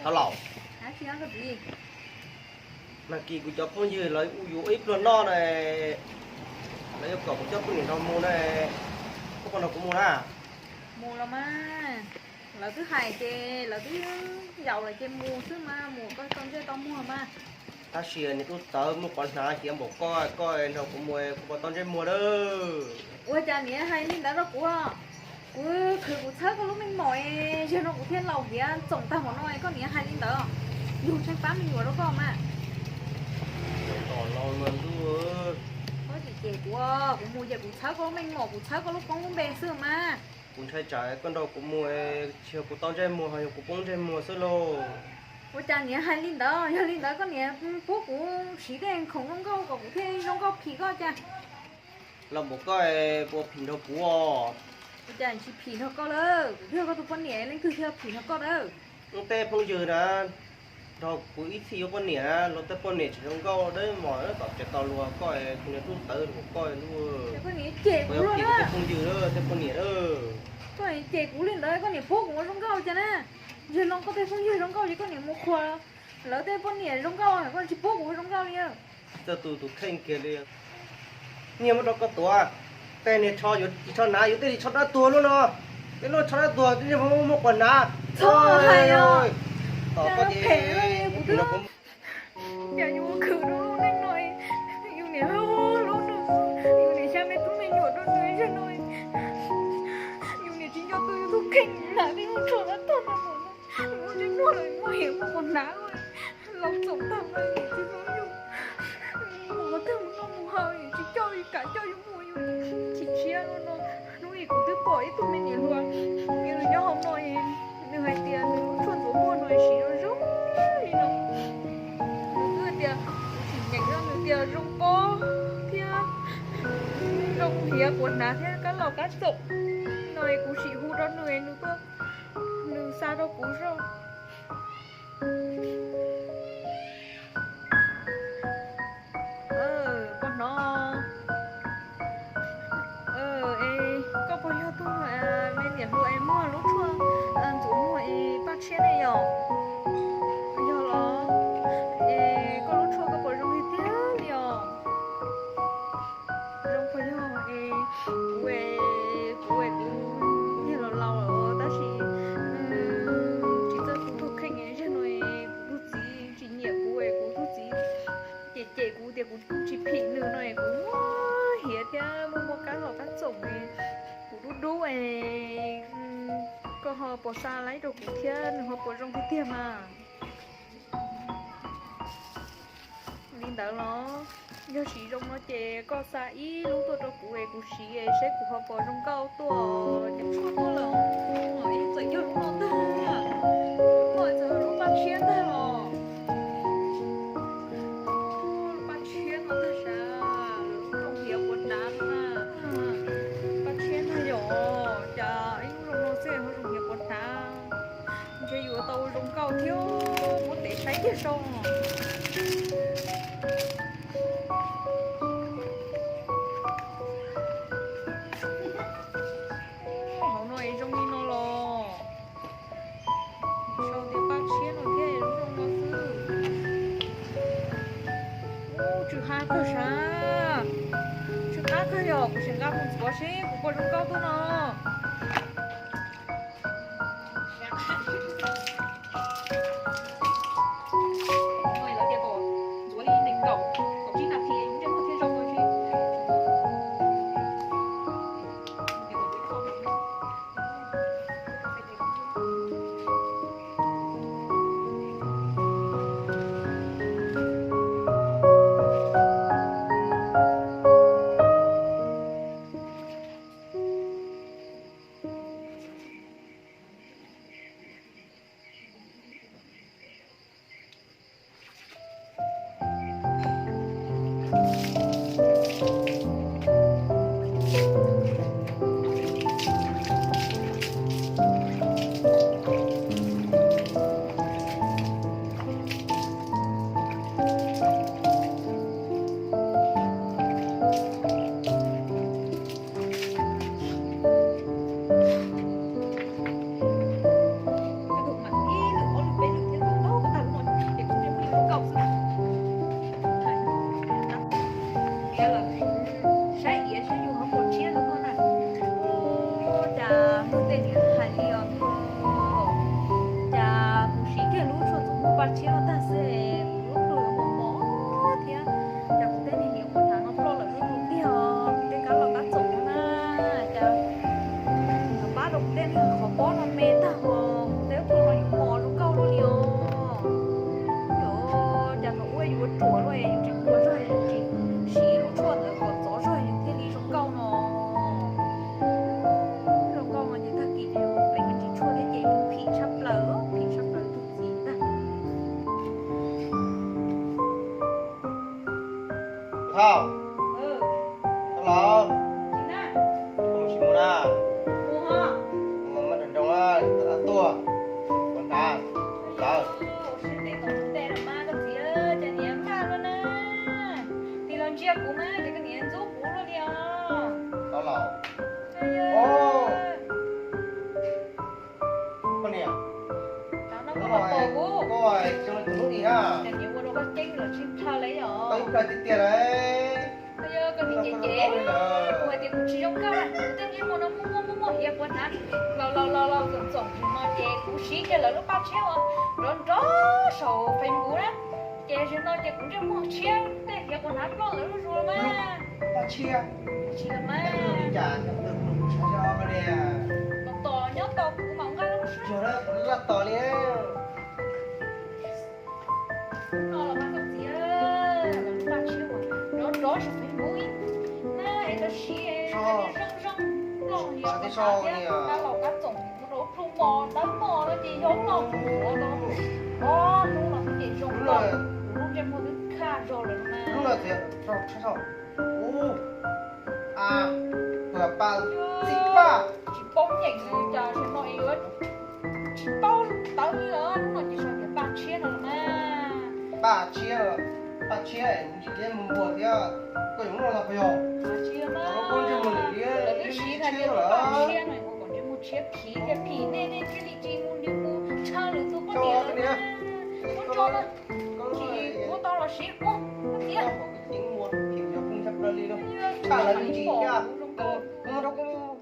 Tao lẩu hả chị ăn cái gì mà kỳ của cháu không gì lấy u ít luôn no này lấy yêu cầu của cháu cũng nó mua này có con nào cũng mua à mua là mà là thứ hai chê là thứ giàu là chê mua chứ mà mua con chơi tao mua mà ta xìa này tôi tớ một con nào chỉ một coi nào cũng mua của con chơi mua đó ủa cha nghĩa hay linh đã đó củaคือกูเช่าก็รู้ไม่หมอยเชื่อน้องกูเทียนเราเหี้ยส่งตามหัวน้อยก็เนี่ยให้ลินเตออยู่ช่างป้ามันอยู่แล้วก็มา còn lo luôn tôi có gì chè của mua giờ của cháu có mình mỏ của cháu có lúc con bè xưa mà cũng chơi trái con đâu cũng mua chiều của tao chơi mua hay của con chơi mua sơ lô ôi cha nghĩa hai linh đó có nghĩa phố của xí đen không nông câu của thế nông câu phì có cha là một cái bộ phim đâu của ôi cha chỉ phì nó có đâu thưa có tụi con nhẹ lên cứ theo phì nó có đâu ông tê phong dừa đó đâu cũng ít khi có con nhẹ nó tê con nhẹ chỉ không có đấy mỏi nó tập chạy tàu lùa coi không tu tử một coi luôn có nghĩa chè của luôn đó đó phong dừa đó tê con nhẹ đó có nghĩa chè của lên đấy có nghĩa phố của nông câu cha nè giờ nông có thể phong dừa nông câu chỉ có nghĩa một khoa lỡ tê con nhẹ nông câu này con chỉ phố của nông câu đi cho tụi khen kia đi nhiều mà đâu có tua tên này cho ná yếu tên cho nó tua luôn nó cái nó cho nó tua cái không một quần ná trời ơi tao có gì nó cũng giờ như khử nó lên nói yêu này luôn yêu này cha mẹ tôi mình nhột nó nói cho nói yêu này chính cho tôi tôi kinh là đi một chỗ nó tốt là một nó chính nó lại mua hiểu một con ná rồi lòng sống thầm này chứ nó dùng một thằng nó mua hơi chỉ cho cả cho dùng mua dùng chỉ chia nó ý của tôi bỏ tụi mình nhiều luôn như là nhau không nói nửa hai tiền chuẩn của mua nói xí nó rung đi nó nửa tiền chỉ nhảy ra nửa tiền rung po thia rung thia cuốn ná thia cá lò cá sụng nói của chị hú đó nửa nữa cơ nửa xa đâu cú rồi con nó có bao nhiêu tôi lên điện thoại mua lúc trước chủ mua bác xe này rồi bây giờ nó có lúc trước có bao nhiêu tiền rồi rồi bây giờ quê cũng như là lâu rồi ta chỉ cho tôi thuộc hình ấy cho nó cũng gì chỉ nhiều quê cũng thuộc gì chị cũng thì cũng chỉ phỉ nữa này cũng hiệt nha mua cá lò cá trộn này cũng đú này có họ bỏ xa lấy đồ của thiên họ bỏ trong cái tiệm mà linh đỡ nó giờ xí trong nó chè có xa ý lúc tôi cho cụ ấy cụ xí ấy sẽ của họ bỏ trong cao tuổi chẳng có tôi là hỏi dạy cho nó ta hỏi giờ lúc bắt chiến ta rồi tàu rung cao thiếu muốn để sấy thì xong nó nói rung đi nó lo sau thì bác sĩ nó thế rung nó cứ chữ hai cơ sao chữ hai cơ rồi của sinh không có sĩ của con rung cao tôi nó bà chia nó ta sẽ lúc rồi một mỏ thì chả cũng tên thì hiểu một tháng nó lo là lúc lúc đi hò tên cá là cá sống na chả ba lúc tên thì khó bó nó mê ta hò nếu tôi nói những mỏ lúc câu luôn liều chả nó quayอยู่จั่วrồiอยู่จั่วrồi chỉ xí lúc chua tới còn gió rồi những cái lý trong câu nó trong câu mà những thằng kỳ đều lấy cái chỉ chua cái gì phỉ sắp lỡ thuộc gì ta Thảo, ừ hello, chị na không chịu na, mua ha mà đừng đông á, tua, con ta, sao? Tao lẩu, ô, con nè, có rồi, cho nó tụi đi ha, tao lúc này tiền đấy, chị nói chị cũng chưa mua chia để chị còn hát lo nữa rồi mà ba chia, chị là mà trả được sao cái này, còn to nhớ to cũng mỏng ra lắm chỗ đó cũng là to đấy, nó là bao gì á là nó ba chia mà nó sẽ phải mũi này nó chia nó rong lo nhiều cái cá lò cá trồng nó không mò đánh mò nó chỉ giống nó của nó nó là cái gì giống nó lúc em mua cái kha rồi mà lúc nào thì sao sao, ô, à, vừa ba, xích ba, chỉ bóng nhảy rồi chờ sẽ nói ớt chỉ bao tới nữa lúc nào chỉ sợ cái ba chia rồi mà ba chia này chỉ cái mua thì có những là phải không? ba chia mà Nó con chưa mua được là cái chia này cái ba chia này còn chỉ mua chia phí cái phí nên cái gì chỉ mua cha được tôi có tiền rồi con cho nó chỉ của tao là ship quá cái Không có cái tiếng mua thì nó không chấp nhận đi đâu. Chả là gì cả. Nó đâu có